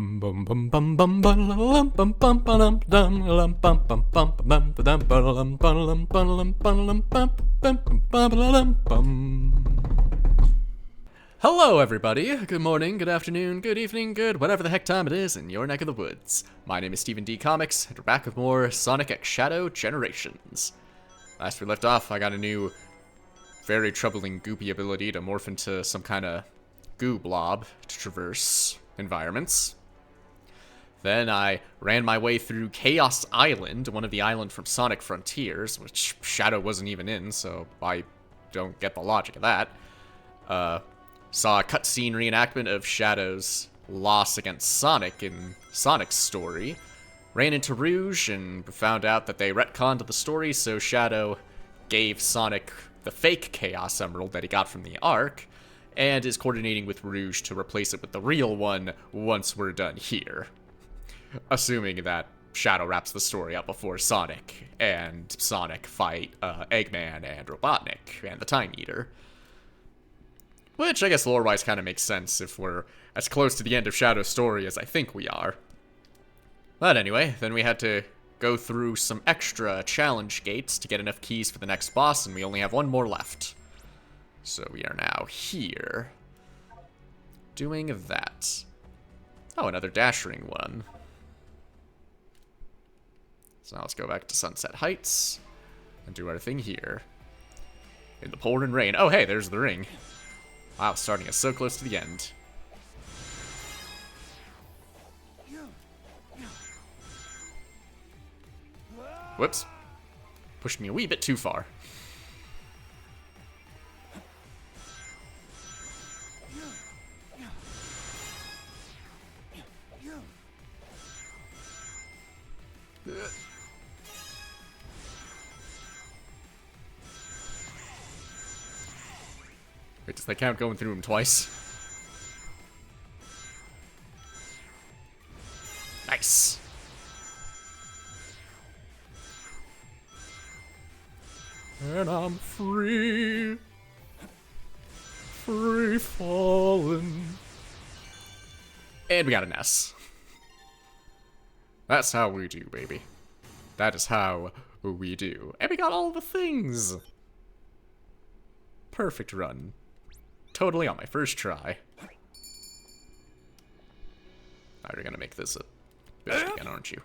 Hello everybody, good morning, good afternoon, good evening, good whatever the heck time it is in your neck of the woods. My name is Stephen D. Comics, and we're back with more Sonic X Shadow Generations. Last we left off, I got a new, very troubling goopy ability to morph into some kind of goo blob to traverse environments. Then I ran my way through Chaos Island, one of the islands from Sonic Frontiers, which Shadow wasn't even in, so I don't get the logic of that. Saw a cutscene reenactment of Shadow's loss against Sonic in Sonic's story. Ran into Rouge and found out that they retconned the story, so Shadow gave Sonic the fake Chaos Emerald that he got from the Ark, and is coordinating with Rouge to replace it with the real one once we're done here. Assuming that Shadow wraps the story up before Sonic fight Eggman and Robotnik and the Time Eater. Which I guess lore-wise kind of makes sense if we're as close to the end of Shadow's story as I think we are. But anyway, then we had to go through some extra challenge gates to get enough keys for the next boss, and we only have one more left. So we are now here, doing that. Oh, another dash ring one. So now let's go back to Sunset Heights and do our thing here. In the pouring rain. Oh, hey, there's the ring. Wow, starting us so close to the end. Whoops. Pushed me a wee bit too far. Wait, does that count going through him twice? Nice. And I'm free. Free falling. And we got an S. That's how we do, baby. That is how we do. And we got all the things. Perfect run. Totally on my first try. Alright, you're gonna make this a bitch again, aren't you?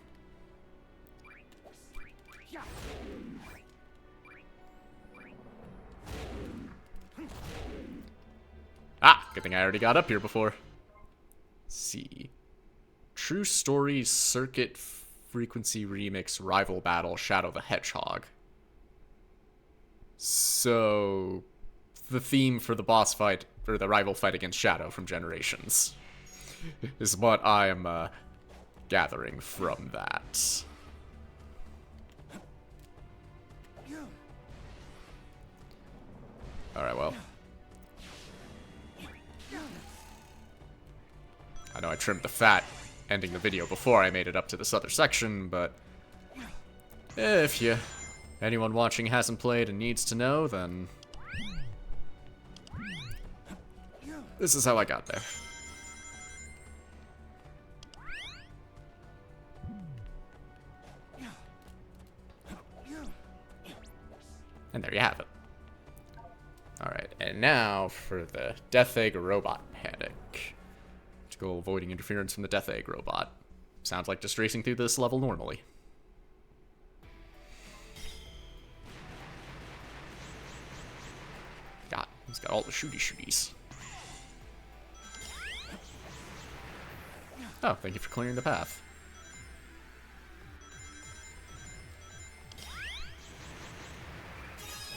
Ah, good thing I already got up here before. Let's see. True Story Circuit Frequency Remix Rival Battle Shadow the Hedgehog. So the theme for the boss fight, or the rival fight against Shadow from Generations, is what I am gathering from that. Alright, well. I know I trimmed the fat ending the video before I made it up to this other section, but if anyone watching hasn't played and needs to know, then this is how I got there. And there you have it. Alright, and now for the Death Egg Robot Panic. To go avoiding interference from the Death Egg Robot. Sounds like just racing through this level normally. God, he's got all the shooties. Oh, thank you for clearing the path.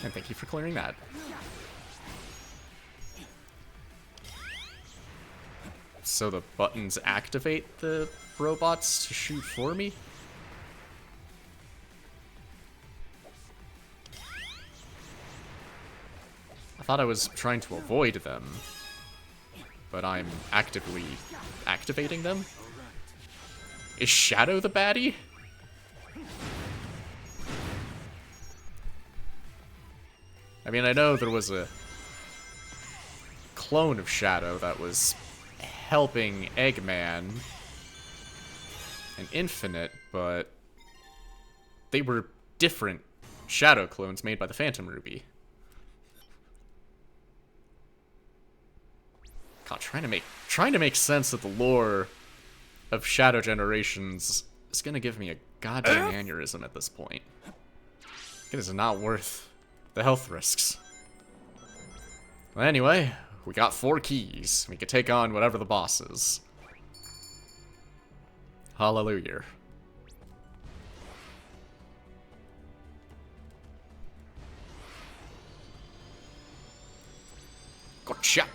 And thank you for clearing that. So the buttons activate the robots to shoot for me? I thought I was trying to avoid them, but I'm actively activating them? Is Shadow the baddie? I mean, I know there was a clone of Shadow that was helping Eggman and infinite, but they were different Shadow clones made by the Phantom Ruby. God, trying to make sense of the lore of Shadow Generations is gonna give me a goddamn aneurysm at this point. It is not worth the health risks. Well, anyway, we got 4 keys. We can take on whatever the boss is. Hallelujah. Gotcha!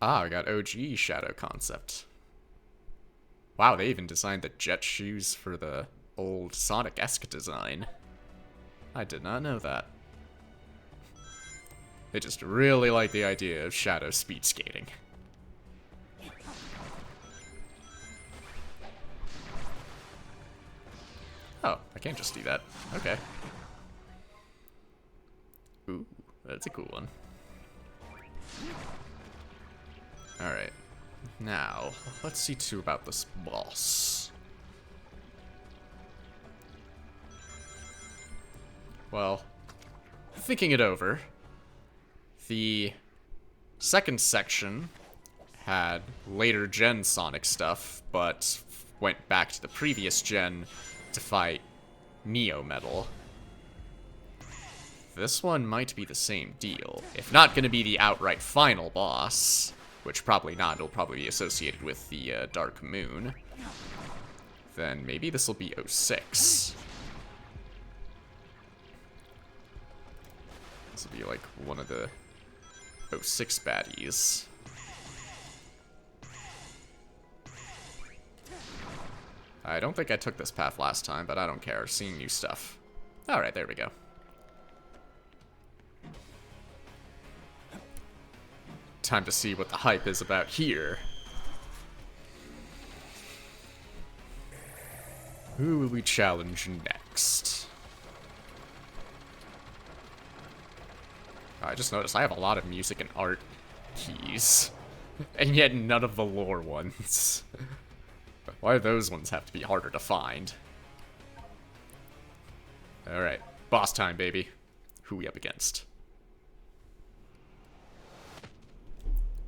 Ah, we got OG Shadow concept. Wow, they even designed the jet shoes for the old Sonic-esque design. I did not know that. They just really like the idea of Shadow speed skating. Oh, I can't just do that. Okay. Ooh, that's a cool one. Alright. Now, let's see too about this boss. Well, thinking it over, the second section had later gen Sonic stuff, but went back to the previous gen to fight Neo Metal. This one might be the same deal. If not going to be the outright final boss, which probably not, it'll probably be associated with the Dark Moon, then maybe this will be 06. This will be like one of the 06 baddies. I don't think I took this path last time, but I don't care. Seeing new stuff. Alright, there we go. Time to see what the hype is about here. Who will we challenge next? I just noticed I have a lot of music and art keys, and yet none of the lore ones. Why do those ones have to be harder to find? Alright, boss time, baby. Who we up against?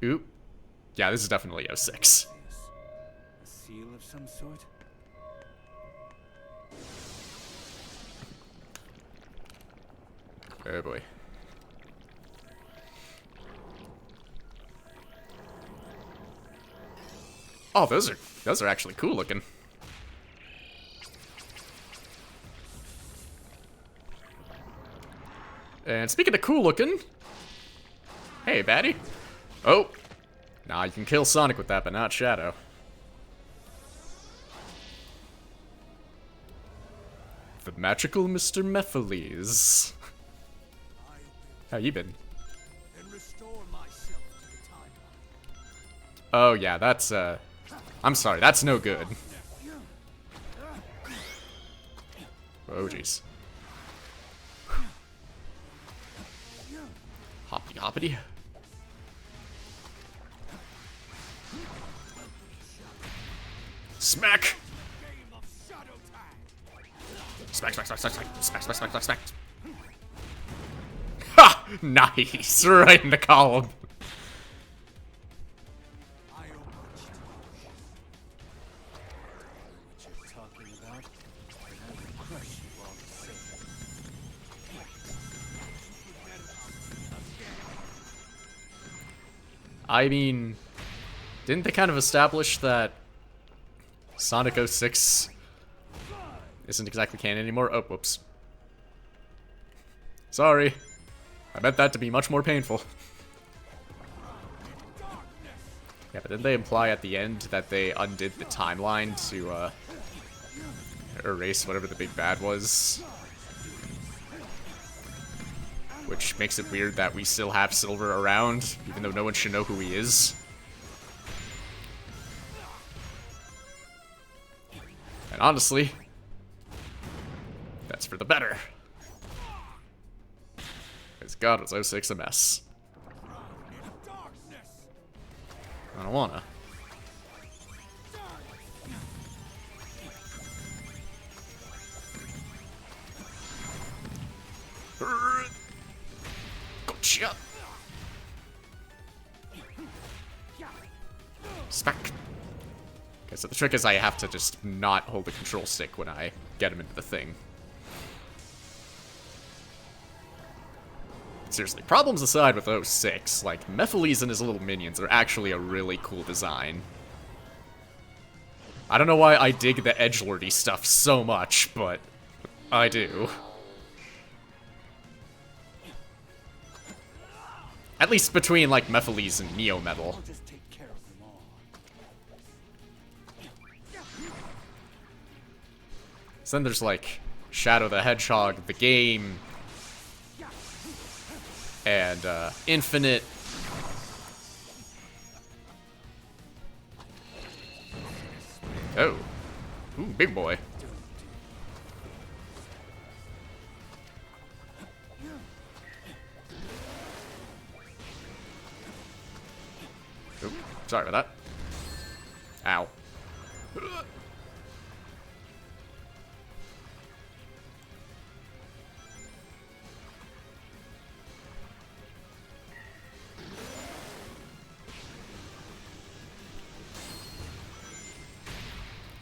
Oop. Yeah, this is definitely 06. A seal of some sort? Oh boy. Oh, those are actually cool looking. And speaking of cool looking, hey, baddie. Oh, nah, you can kill Sonic with that, but not Shadow. The magical Mr. Mephiles. How you been? Oh yeah, that's I'm sorry, that's no good. Oh jeez. Hoppity hoppity. Smack! Smack, smack, smack, smack, smack, smack, smack, smack, smack, smack. Ha! Nice! Right in the column. I mean, didn't they kind of establish that Sonic 06 isn't exactly canon anymore? Oh, whoops. Sorry. I meant that to be much more painful. Yeah, but didn't they imply at the end that they undid the timeline to, erase whatever the big bad was? Which makes it weird that we still have Silver around, even though no one should know who he is. And honestly, that's for the better. Because God, was 06 a mess. I don't wanna. Gotcha. Smack. Okay, so the trick is I have to just not hold the control stick when I get him into the thing. Seriously, problems aside with 06, like, Mephiles and his little minions are actually a really cool design. I don't know why I dig the edgelordy stuff so much, but I do. At least between, like, Mephiles and Neo Metal. So then there's, like, Shadow the Hedgehog, the game, and, Infinite. Oh. Ooh, big boy. Oop, sorry about that. Ow.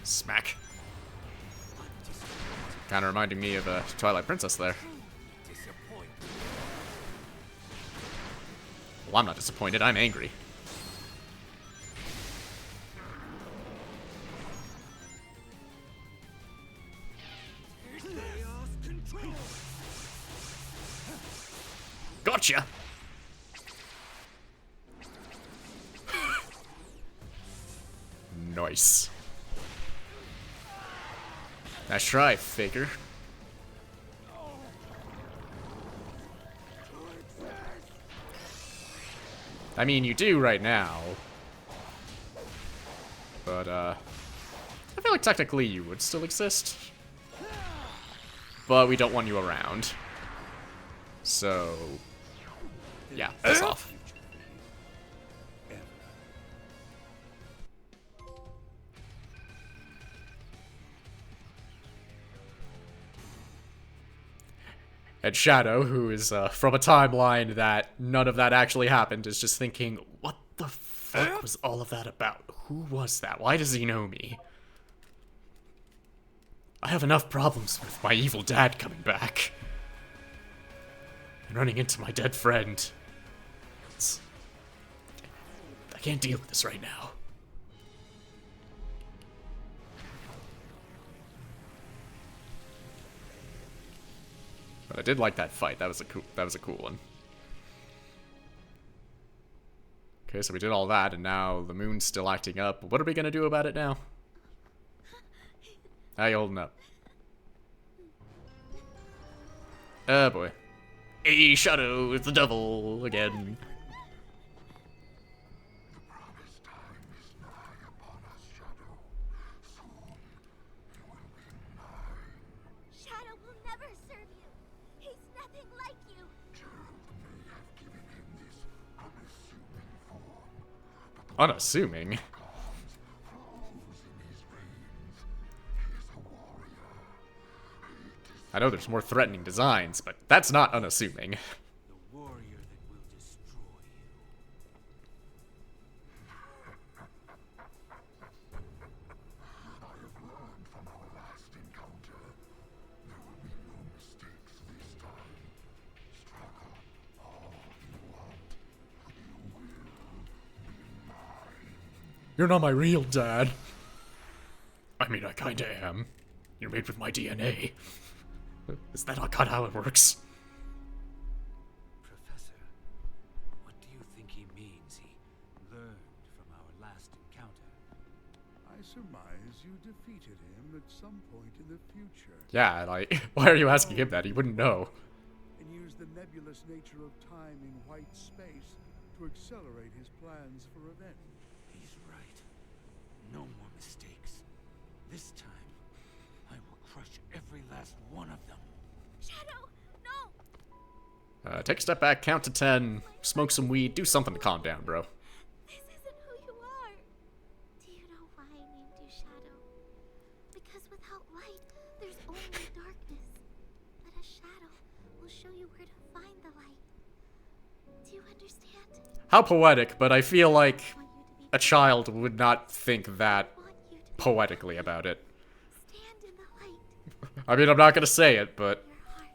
Smack. Kinda reminding me of a Twilight Princess there. Well, I'm not disappointed, I'm angry. Gotcha! Nice. Nice try, Faker. I mean, you do right now. But, I feel like technically you would still exist. But we don't want you around. So, yeah, piss off. And Shadow, who is from a timeline that none of that actually happened, is just thinking, what the fuck was all of that about? Who was that? Why does he know me? I have enough problems with my evil dad coming back. And running into my dead friend. I can't deal with this right now. But I did like that fight. That was a cool one. Okay, so we did all that, and now the moon's still acting up. What are we gonna do about it now? How you holding up? Oh boy. Hey, Shadow, it's the devil again. Unassuming. I know there's more threatening designs, but that's not unassuming. The warrior that will destroy you. I have learned from our last encounter. There will be no mistakes this time. Struggle all you want. You will be mine. You're not my real dad. I mean, I kinda am. You're made with my DNA. Is that not how it works? Professor, what do you think he means he learned from our last encounter? I surmise you defeated him at some point in the future. Yeah, like, why are you asking him that? He wouldn't know. And used the nebulous nature of time in white space to accelerate his plans for revenge. He's right. No more mistakes. This time, I will crush every last one of them. Shadow, no! Take a step back, count to 10, smoke some weed, do something to calm down, bro. This isn't who you are. Do you know why I named you Shadow? Because without light, there's only darkness. But a shadow will show you where to find the light. Do you understand? How poetic, but I feel like I want you to be a child would not think that I want you to be poetically about it. stand in the light. I mean, I'm not gonna say it, but Your heart.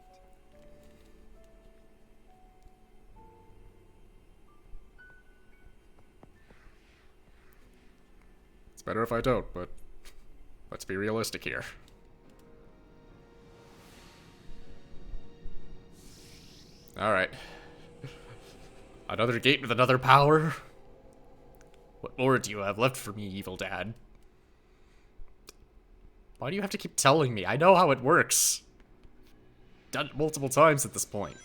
it's better if I don't, but let's be realistic here. Alright. Another gate with another power? What more do you have left for me, evil dad? Why do you have to keep telling me? I know how it works. Done it multiple times at this point.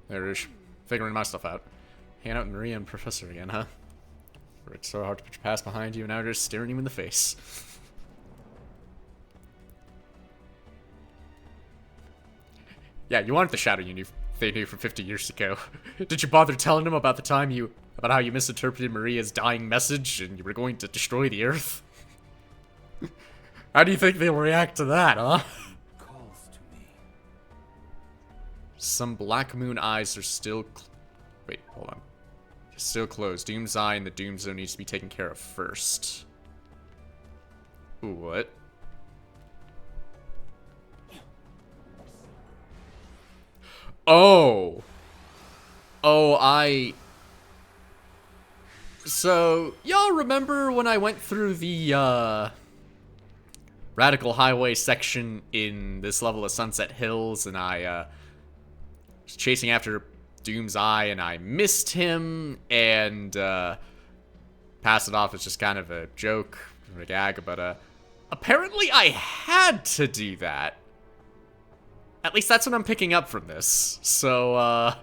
There it is. Figuring my stuff out. Hanging out with Maria and Professor again, huh? It's so hard to put your past behind you, and now you're just staring you in the face. Yeah, you wanted the shadow they knew from 50 years ago. Did you bother telling them about about how you misinterpreted Maria's dying message and you were going to destroy the Earth? How do you think they'll react to that, huh? Calls to me. Some Black Moon eyes are still... Wait, hold on. Still closed. Doom's Eye and the Doom Zone needs to be taken care of first. Ooh, what? Oh! So, y'all remember when I went through the, Radical Highway section in this level of Sunset Hills, and I, was chasing after Doom's Eye, and I missed him, and, passed it off as just kind of a joke, a gag, but, apparently I had to do that. At least that's what I'm picking up from this. So, I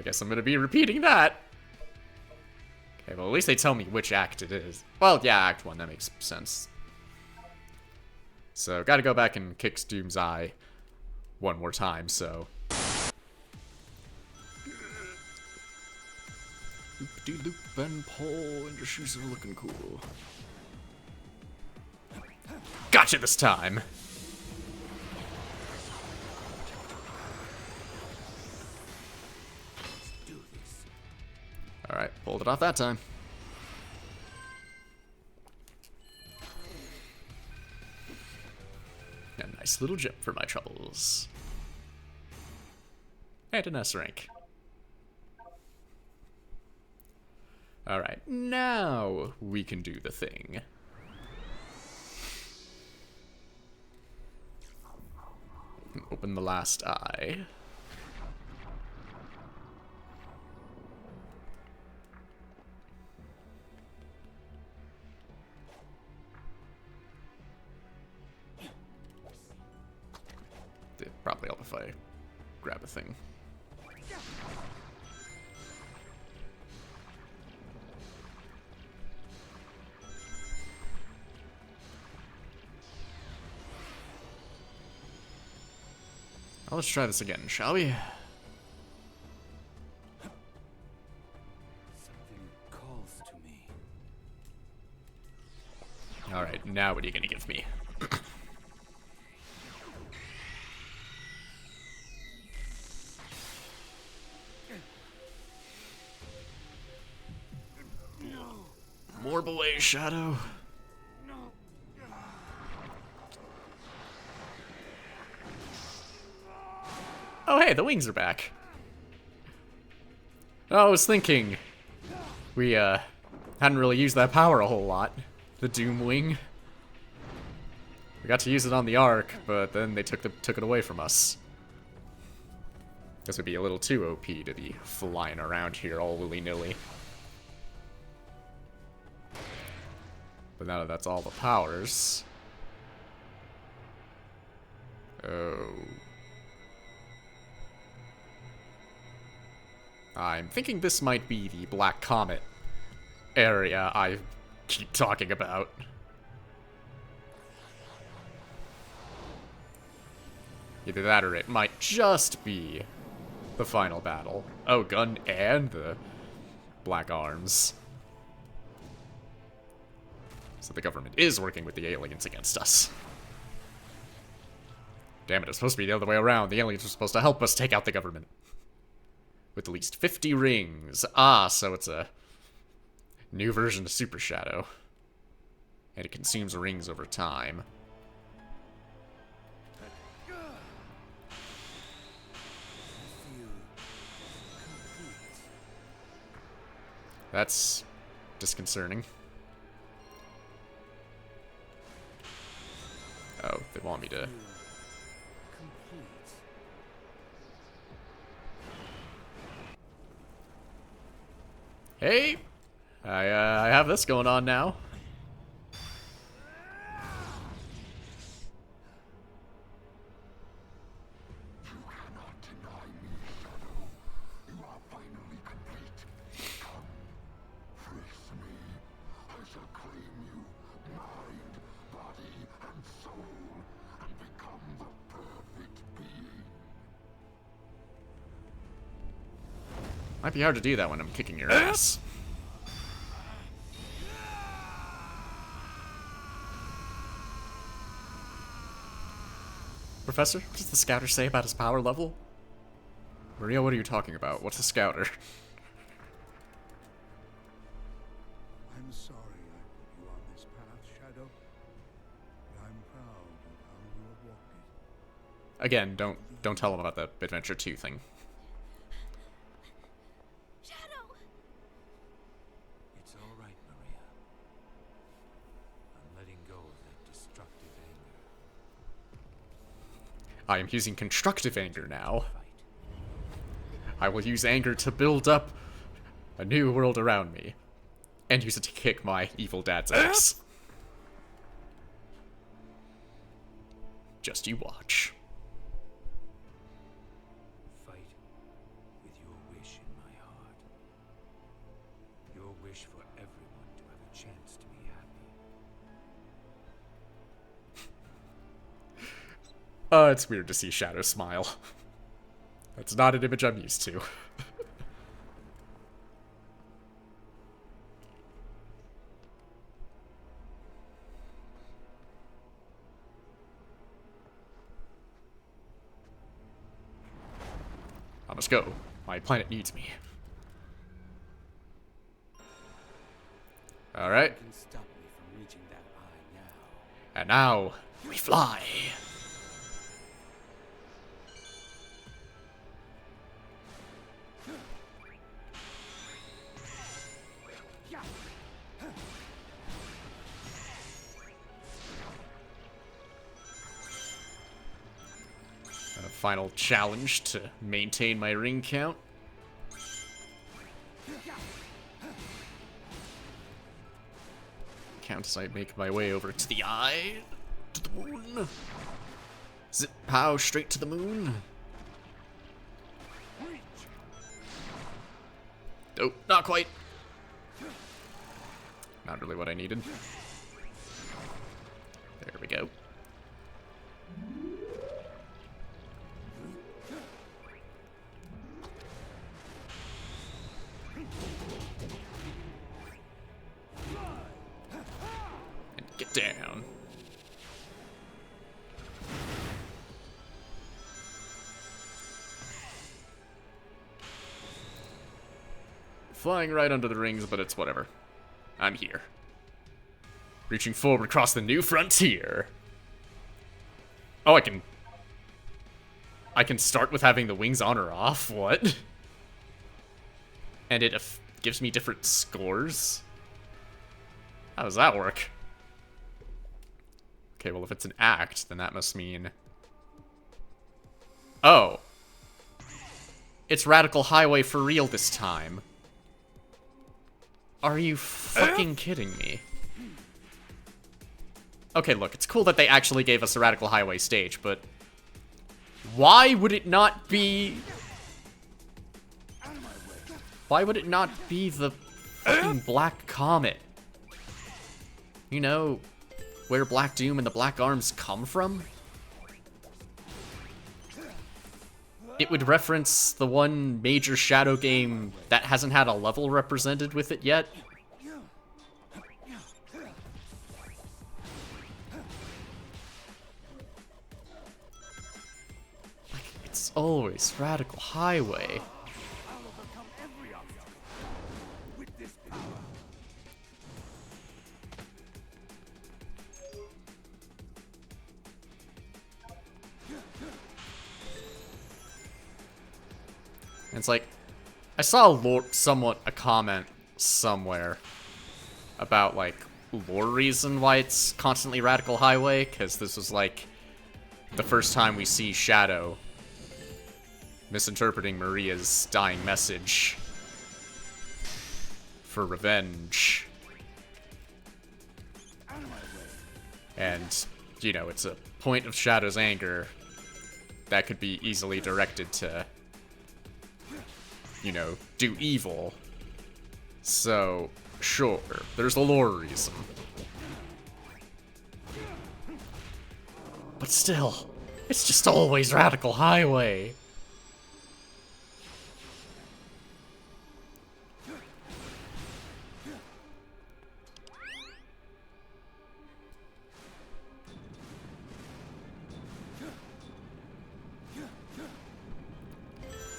guess I'm gonna be repeating that. Okay, well, at least they tell me which act it is. Well, yeah, Act 1, that makes sense. So, gotta go back and kick Doom's Eye one more time, so... Loop-de-loop and Paul, and your shoes are looking cool. Gotcha this time! Alright, pulled it off that time. A nice little gem for my troubles. And an S rank. Alright, now we can do the thing. Open the last eye. It'd probably help if I grab a thing. Well, let's try this again, shall we? Something calls to me. Alright, now what are you gonna give me? More away, Shadow. Oh, hey, the wings are back. I was thinking, we, hadn't really used that power a whole lot. The Doom Wing. We got to use it on the Ark, but then they took it away from us. This would be a little too OP to be flying around here all willy-nilly. But now that that's all the powers... Oh... I'm thinking this might be the Black Comet area I keep talking about. Either that or it might just be the final battle. Oh, gun and the black arms. So the government is working with the aliens against us. Damn it, it's supposed to be the other way around. The aliens are supposed to help us take out the government. With at least 50 rings. Ah, so it's a new version of Super Shadow. And it consumes rings over time. That's disconcerting. Oh, they want me to... Hey! I have this going on now. You cannot deny me, Shadow. You are finally complete. Come, face me. I shall claim you, mind, body, and soul, and become the perfect being. Might be hard to do that when I'm kicking your ass. Professor, what does the scouter say about his power level? Maria, what are you talking about? What's a scouter? I'm sorry I put you on this path, Shadow. But I'm proud of how you have walked it. Again, don't tell him about the Adventure 2 thing. Shadow! It's all right, Maria. I'm letting go of that destructive anger. I am using constructive anger now. Fight. I will use anger to build up a new world around me. And use it to kick my evil dad's ass. Just you watch. Fight with your wish in my heart. Your wish for everyone to have a chance to be happy. It's weird to see Shadow smile. That's not an image I'm used to. I must go. My planet needs me. Alright. Can stop me from reaching that high now. And now, we fly. A final challenge to maintain my ring count. Count as I make my way over to the eye, to the moon. Zip pow straight to the moon. Oh, not quite. Not really what I needed. There we go. And get down. Flying right under the rings, but it's whatever. I'm here. Reaching forward across the new frontier. Oh, I can start with having the wings on or off? What? And it gives me different scores? How does that work? Okay, well if it's an act, then that must mean... Oh. It's Radical Highway for real this time. Are you fucking kidding me? Okay, look, it's cool that they actually gave us a Radical Highway stage, but... Why would it not be... Why would it not be the fucking Black Comet? You know, where Black Doom and the Black Arms come from? it would reference the one major Shadow game that hasn't had a level represented with it yet. Like, it's always Radical Highway. I'll overcome every obstacle with this power. And it's like, I saw a comment somewhere about, like, lore reason why it's constantly Radical Highway, because this was, like, the first time we see Shadow misinterpreting Maria's dying message for revenge. And, you know, it's a point of Shadow's anger that could be easily directed to, you know, do evil. So, sure, there's a lore reason. But still, it's just always Radical Highway.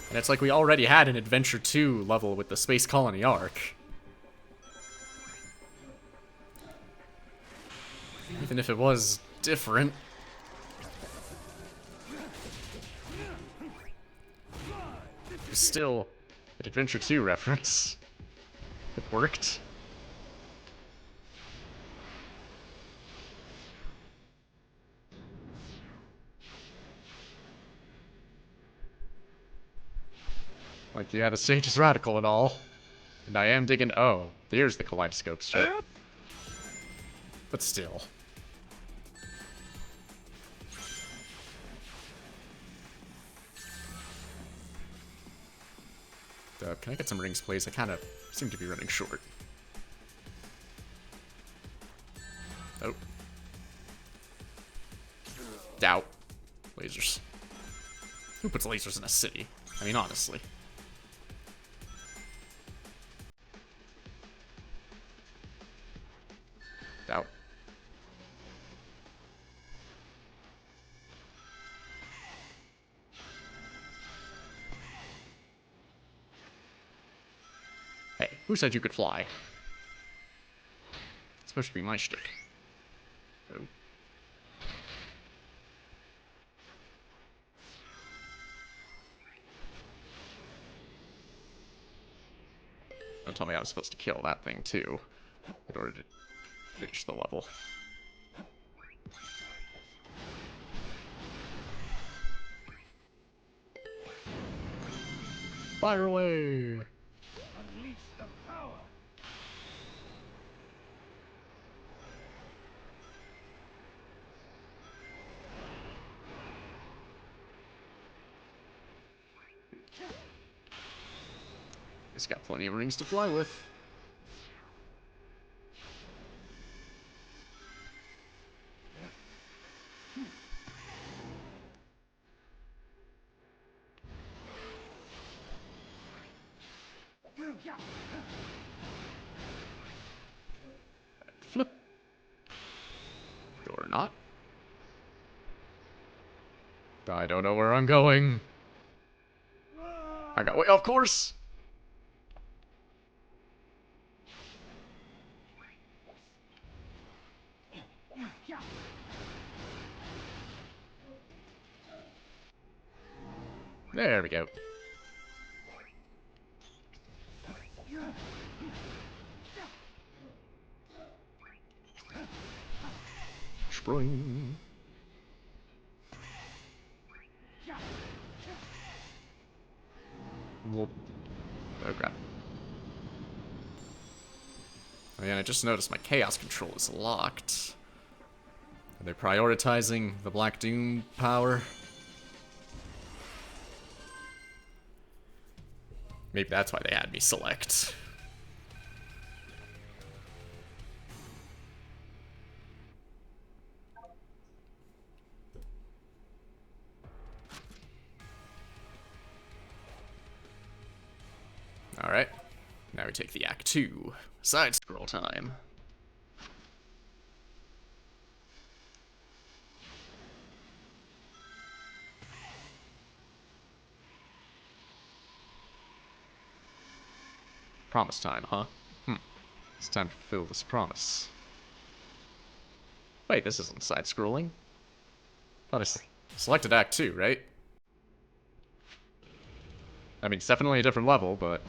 And it's like we already had an Adventure 2 level with the Space Colony arc. Even if it was different. It was still an Adventure 2 reference. It worked. Like, yeah, the stage is radical and all. And I am digging. Oh, there's the kaleidoscope strip. But still. Can I get some rings, please? I kind of seem to be running short. Oh. Doubt. Lasers. Who puts lasers in a city? I mean, honestly. Doubt. Hey, who said you could fly? It's supposed to be my shtick. Oh. Don't tell me I was supposed to kill that thing, too, in order to finish the level. Fire away! Unleash the power. He's got plenty of rings to fly with. Flip. Or not. I don't know where I'm going. I got way off course. There we go. Spring. Whoop. Oh crap. Oh yeah, I just noticed my chaos control is locked. Are they prioritizing the Black Doom power? Maybe that's why they had me select. Now we take the Act 2. Side scroll time. Promise time, huh? It's time to fulfill this promise. Wait, this isn't side-scrolling. Thought I selected Act 2, right? I mean, it's definitely a different level, but...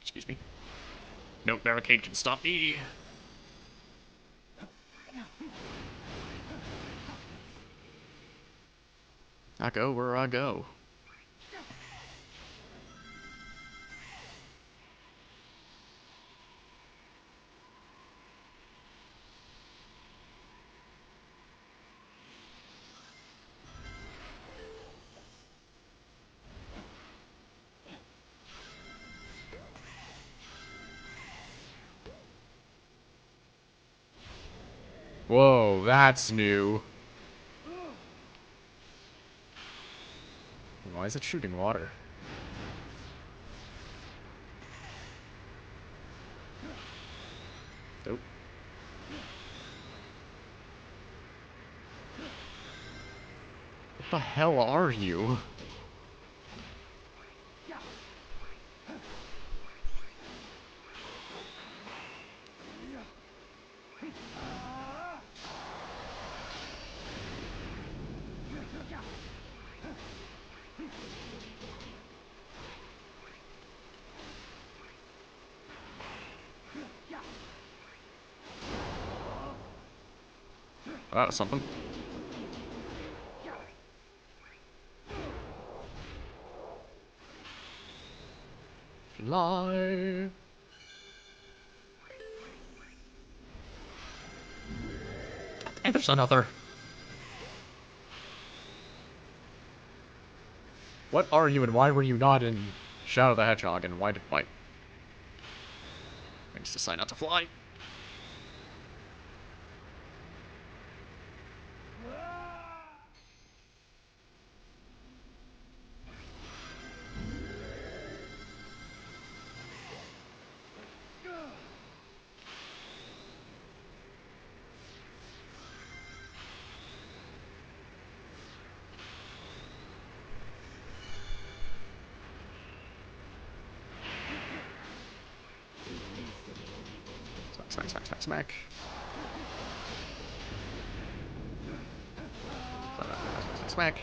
Excuse me. No barricade can stop me. I go where I go. Whoa, that's new. Why is it shooting water? Nope. What the hell are you? Oh, that was something. Fly. And there's another. What are you and why were you not in Shadow the Hedgehog and why did I just decide not to fly? Smack, smack, smack, smack. Smack, smack.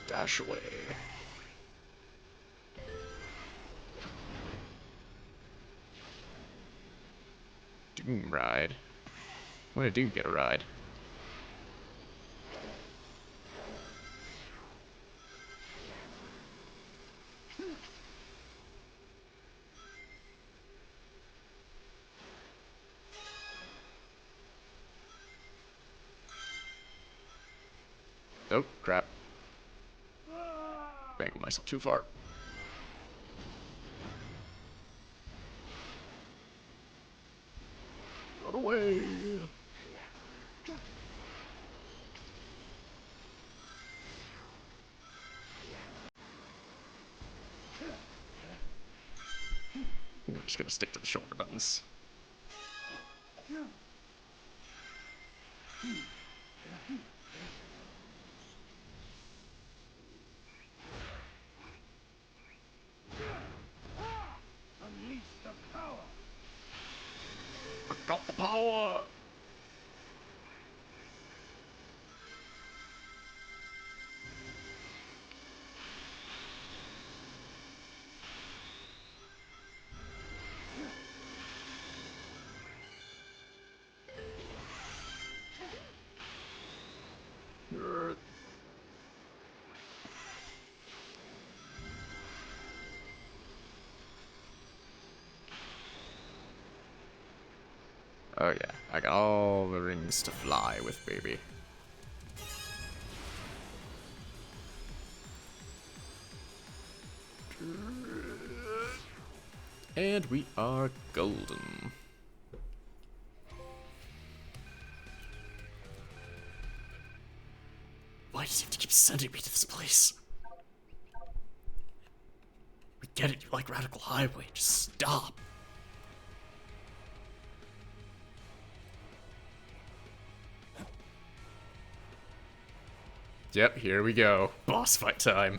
Dash away. Doom ride. When did Doom get a ride? Oh, crap. Bangled myself too far. Run away! I'm just gonna stick to the shoulder buttons. Unleash the power! I got the power! Oh yeah, I I got all the rings to fly with, baby. And we are golden. Why does he have to keep sending me to this place? We get it, you like Radical Highway, just stop. Yep, here we go. Boss fight time.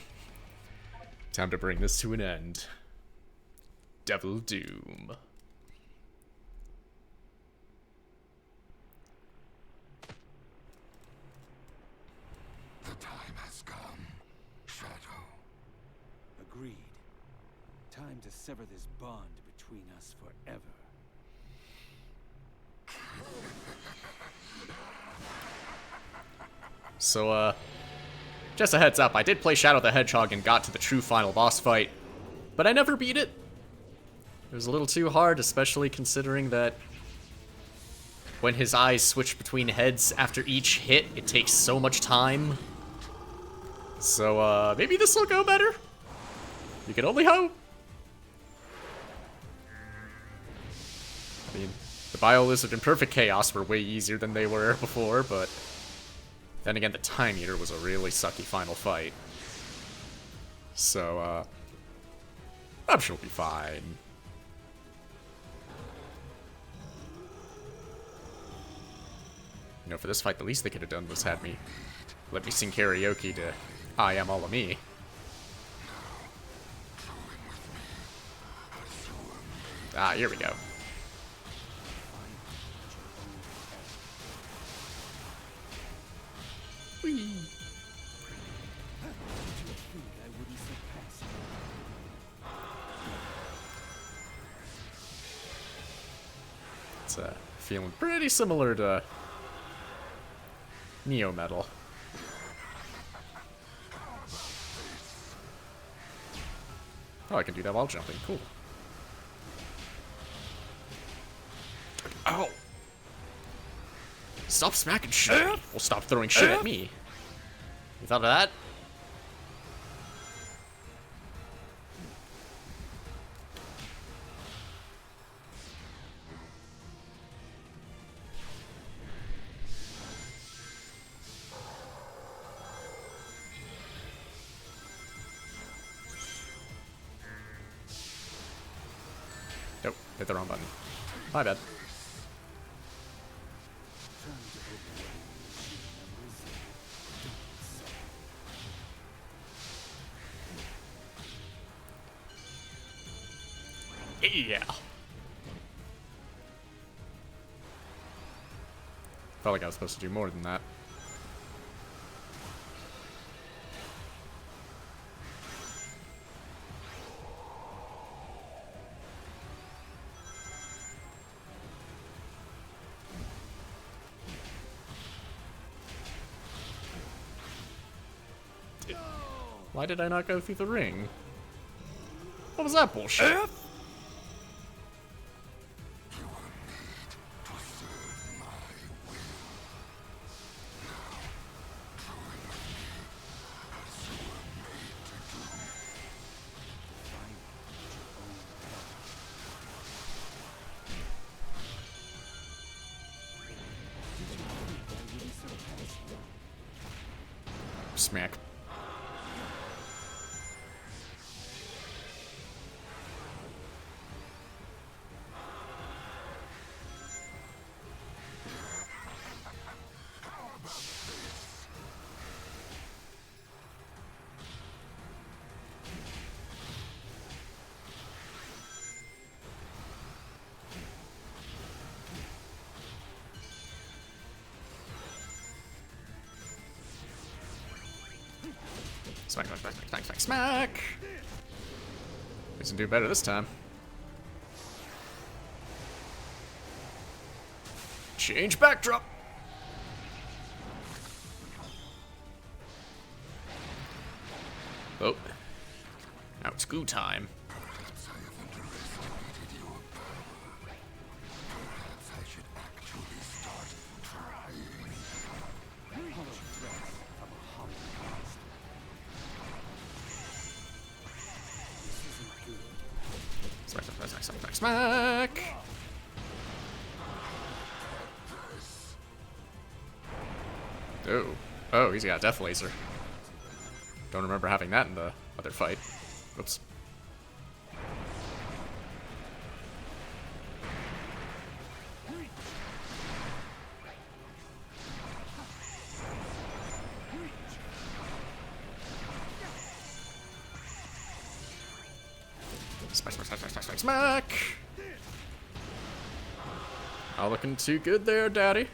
Time to bring this to an end. Devil Doom. The time has come, Shadow. Agreed. Time to sever this bond between us forever. So, just a heads up, I did play Shadow the Hedgehog and got to the true final boss fight, but I never beat it. It was a little too hard, especially considering that when his eyes switch between heads after each hit, it takes so much time. So, maybe this will go better? You can only hope. I mean, the Bio Lizard and Perfect Chaos were way easier than they were before, but then again, the Time Eater was a really sucky final fight. So, I'm sure we'll be fine. You know, for this fight, the least they could have done was had me let me sing karaoke to I Am All of Me. Ah, here we go. Whee. It's feeling pretty similar to Neo Metal. Oh, I can do that while jumping. Cool. Ow! Stop smacking shit! Well, stop throwing shit at me. You thought of that? Nope, hit the wrong button. My bad. Yeah. Felt like I was supposed to do more than that. Why did I not go through the ring? What was that bullshit? Smack. Smack, smack, smack, smack, smack, smack! We can do better this time. Change backdrop! Oh. Now it's goo time. Perhaps I have underestimated your power. Perhaps I should actually Smack! Oh. Oh, he's got a death laser. Don't remember having that in the other fight. Oops. Smack, smack, smack, smack, smack, smack, smack! Not looking too good there, daddy.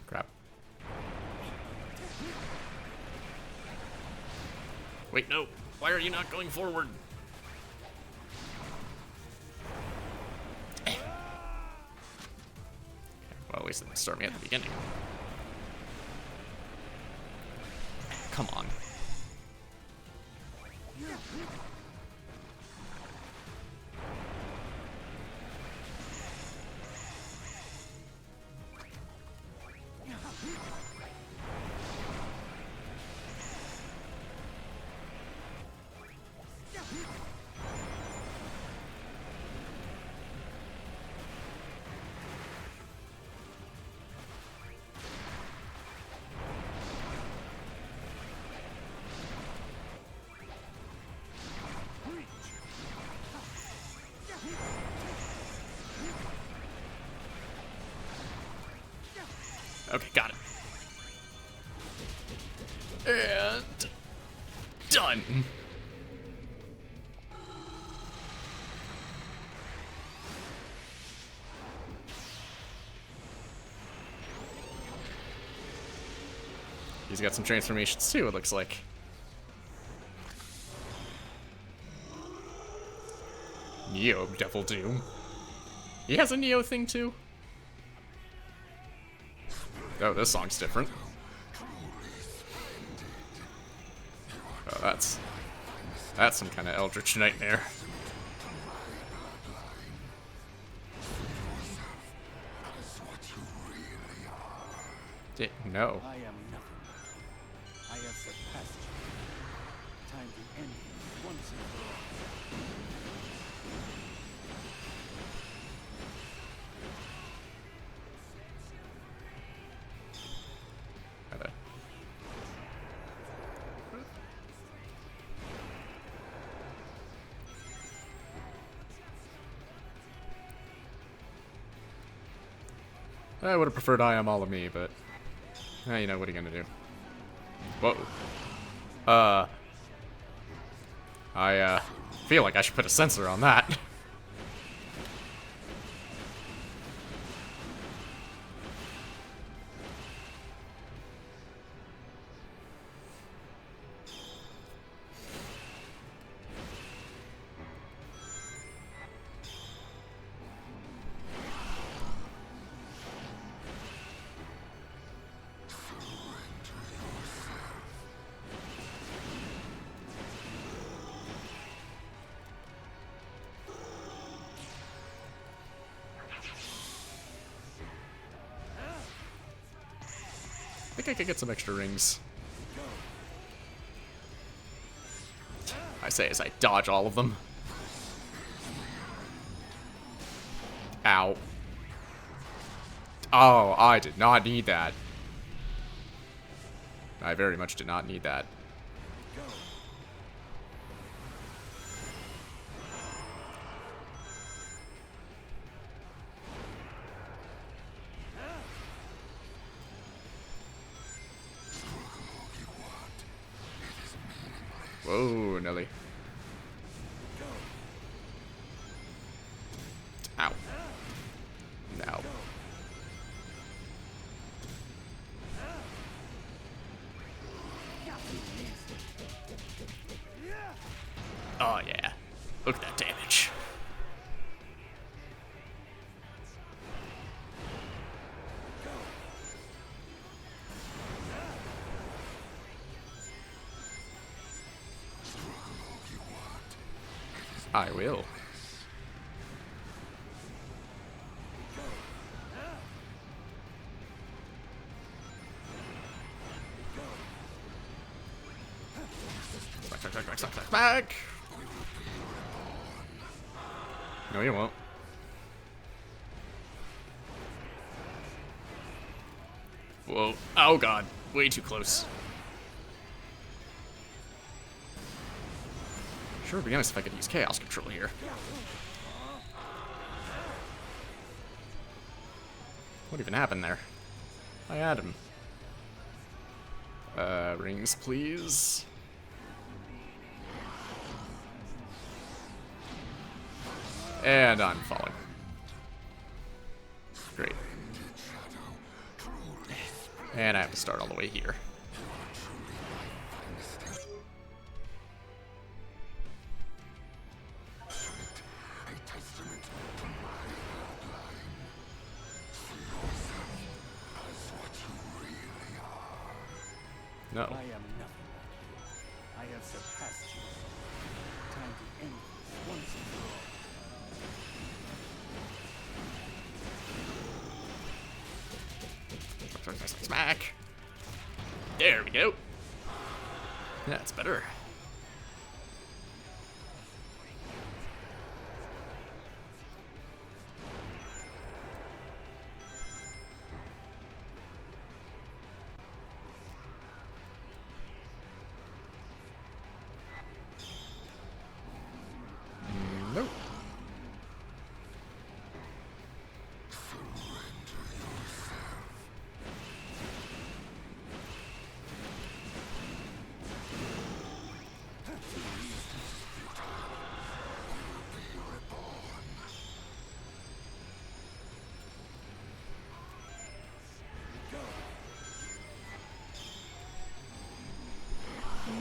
Crap. Wait, no. Why are you not going forward? Well, at least it didn't start me at the beginning. Come on. Okay, got it. And done. He's got some transformations too, it looks like. Neo Devil Doom. He has a Neo thing too? Oh, this song's different. Oh, that's some kind of Eldritch Nightmare. No. I am nothing. I have surpassed you. Time to end this once and for all. I would have preferred I Am All of Me, but you know, what are you gonna do? Whoa. I feel like I should put a sensor on that. I think I could get some extra rings. I say as I dodge all of them. Ow. Oh, I did not need that. I very much did not need that. Whoa, Nelly. Ow. No. Oh, yeah. Look at that damage. I will. Smack. No, you won't. Whoa. Oh, God. Way too close. Sure would be nice if I could use chaos control here. What even happened there? I had him. Rings, please. And I'm falling. Great. And I have to start all the way here. No. I am nothing like you. I have surpassed you. Time to end this once and for all. Smack. There we go. That's better. Nope.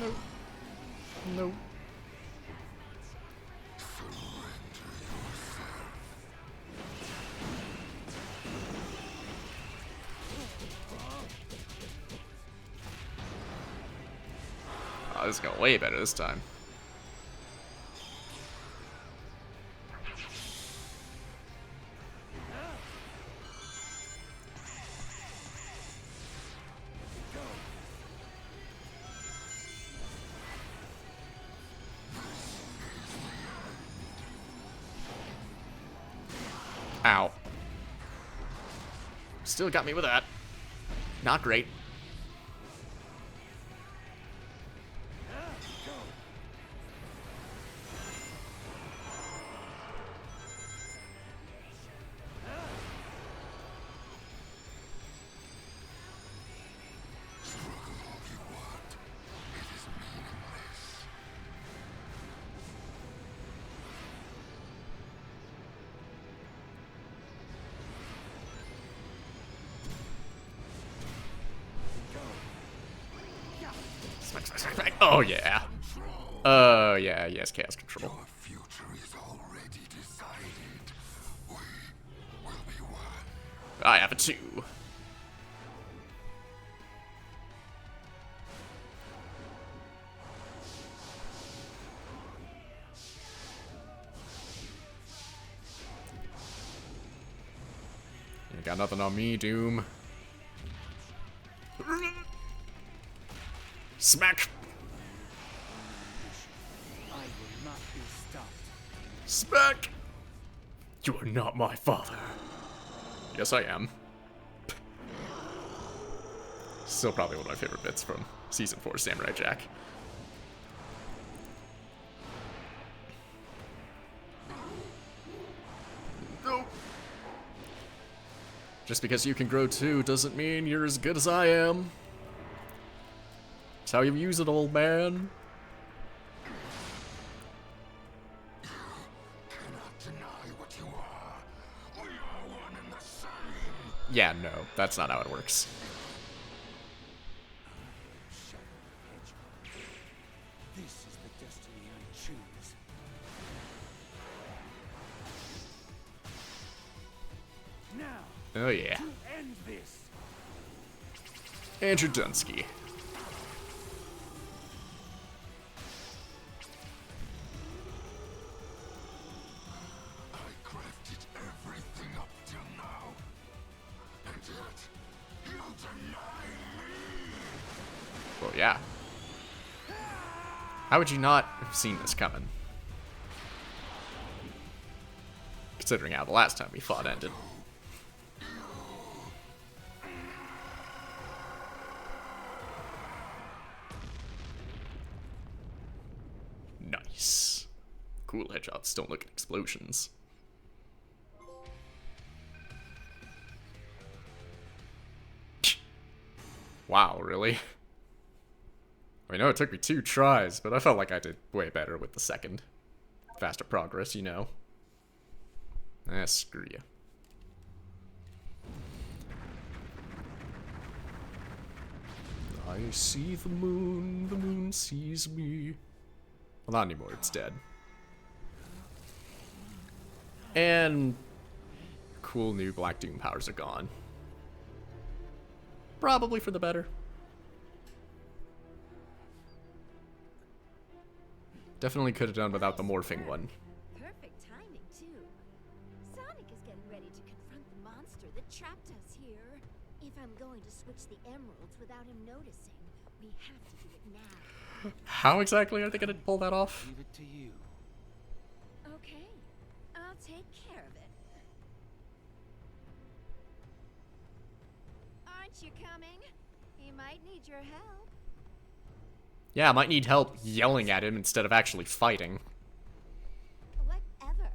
Nope. Nope. Oh, this is going way better this time. Ow. Still got me with that. Not great. Oh yeah. Oh yeah, yes, chaos control. Your future is already decided. We will be one. I have a 2. You got nothing on me, Doom. Smack! I will not be stopped. Smack! You are not my father. Yes, I am. Still probably one of my favorite bits from Season 4 Samurai Jack. No. Just because you can grow too doesn't mean you're as good as I am. That's how you use it, old man. Cannot deny what you are. We are one and the same. Yeah, no, that's not how it works. This is the destiny I choose. Now, Oh yeah. to end this. Andrew Dunsky. I crafted everything up till now. And yet, you deny me. Well, yeah. How would you not have seen this coming? Considering how the last time we fought ended. Nice. Cool headshots don't look at explosions. Wow, really? I know it took me 2 tries, but I felt like I did way better with the second. Faster progress, you know. Screw you. I see the moon sees me. Well, not anymore, it's dead. And cool new Black Doom powers are gone. Probably for the better. Definitely could have done without the morphing one. Perfect timing, too. Sonic is getting ready to confront the monster that trapped us here. If I'm going to switch the emeralds without him noticing, we have to do it now. How exactly are they going to pull that off? Leave it to you. Okay, I'll take care of it. Aren't you coming? He might need your help. Yeah, I might need help yelling at him instead of actually fighting. Whatever.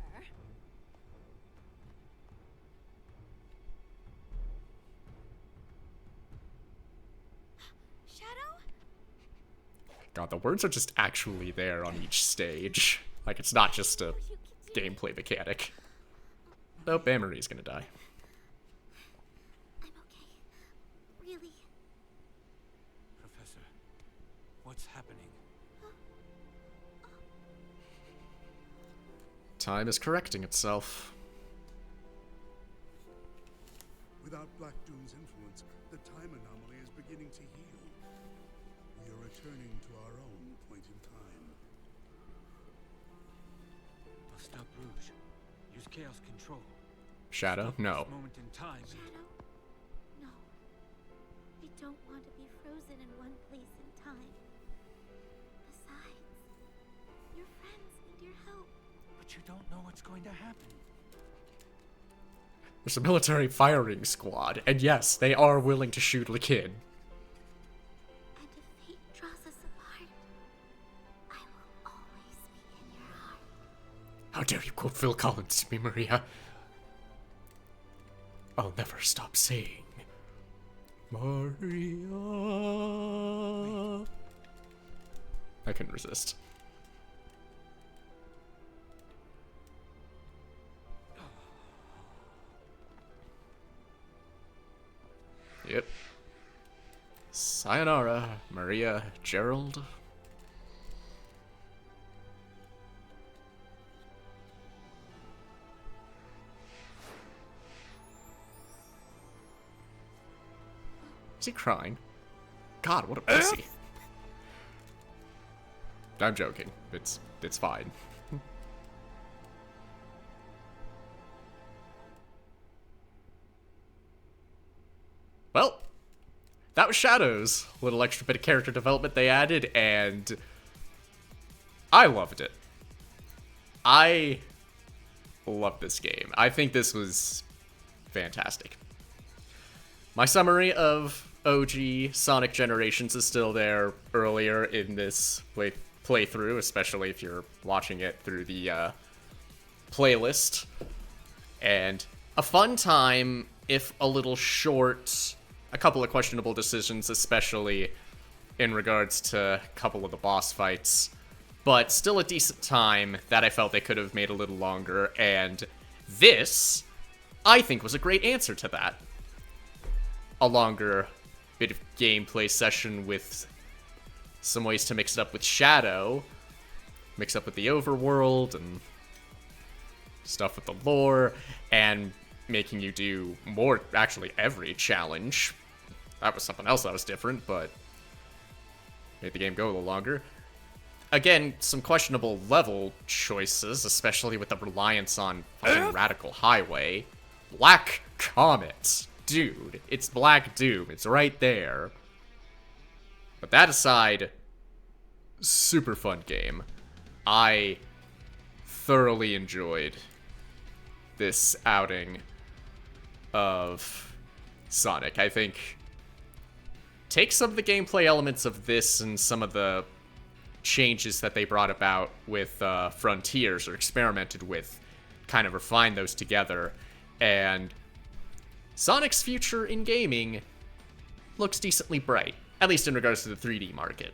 Shadow? God, the words are just actually there on each stage. Like, it's not just a gameplay mechanic. Nope, Anne-Marie's gonna die. I'm okay. Really. Professor, what's happening? Time is correcting itself. Without Black Doom's influence, the time anomaly is beginning to heal. We are returning to our own point in time. Stop Rouge. Use Chaos Control. Shadow? No. This moment in time. Shadow? No. I don't want to be frozen in one place in time. Besides, your friends need your help. But you don't know what's going to happen. There's a military firing squad, and yes, they are willing to shoot a kid. And if fate draws us apart, I will always be in your heart. How dare you quote Phil Collins to me, Maria? I'll never stop saying, Maria. I couldn't resist. Yep. Sayonara, Maria Gerald. Is he crying? God, what a pussy. I'm joking. It's fine. Well, that was Shadows. Little extra bit of character development they added, and I loved it. I love this game. I think this was fantastic. My summary of OG Sonic Generations is still there earlier in this playthrough, especially if you're watching it through the playlist. And a fun time, if a little short. A couple of questionable decisions, especially in regards to a couple of the boss fights. But still a decent time that I felt they could have made a little longer. And this, I think, was a great answer to that. A longer bit of gameplay session with some ways to mix it up with Shadow. Mix up with the overworld and stuff with the lore. And making you do more, actually every challenge. That was something else that was different, but made the game go a little longer. Again, some questionable level choices, especially with the reliance on fucking Radical Highway. Black Comet. Dude, it's Black Doom. It's right there. But that aside, super fun game. I thoroughly enjoyed this outing of Sonic. I think take some of the gameplay elements of this and some of the changes that they brought about with Frontiers, or experimented with, kind of refine those together, and Sonic's future in gaming looks decently bright, at least in regards to the 3D market.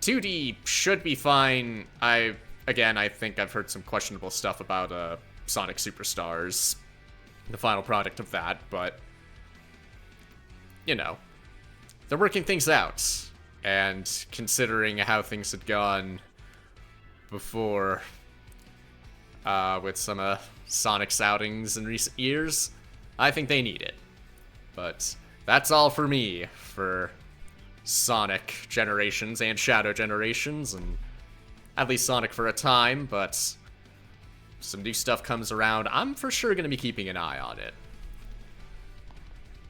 2D should be fine. I think I've heard some questionable stuff about Sonic Superstars, the final product of that, but, you know, they're working things out, and considering how things had gone before with some Sonic's outings in recent years, I think they need it. But that's all for me for Sonic Generations and Shadow Generations, and at least Sonic for a time, but some new stuff comes around, I'm for sure going to be keeping an eye on it.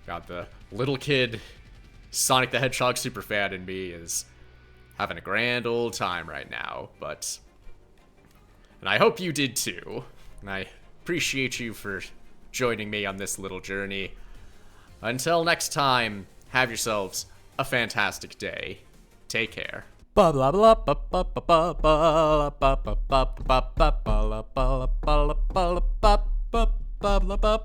Got the little kid Sonic the Hedgehog superfan in me is having a grand old time right now, and I hope you did too, and I appreciate you for joining me on this little journey. Until next time, have yourselves a fantastic day. Take care. Blah blah blah blah blah blah blah blah blah blah blah blah blah blah blah blah blah blah blah.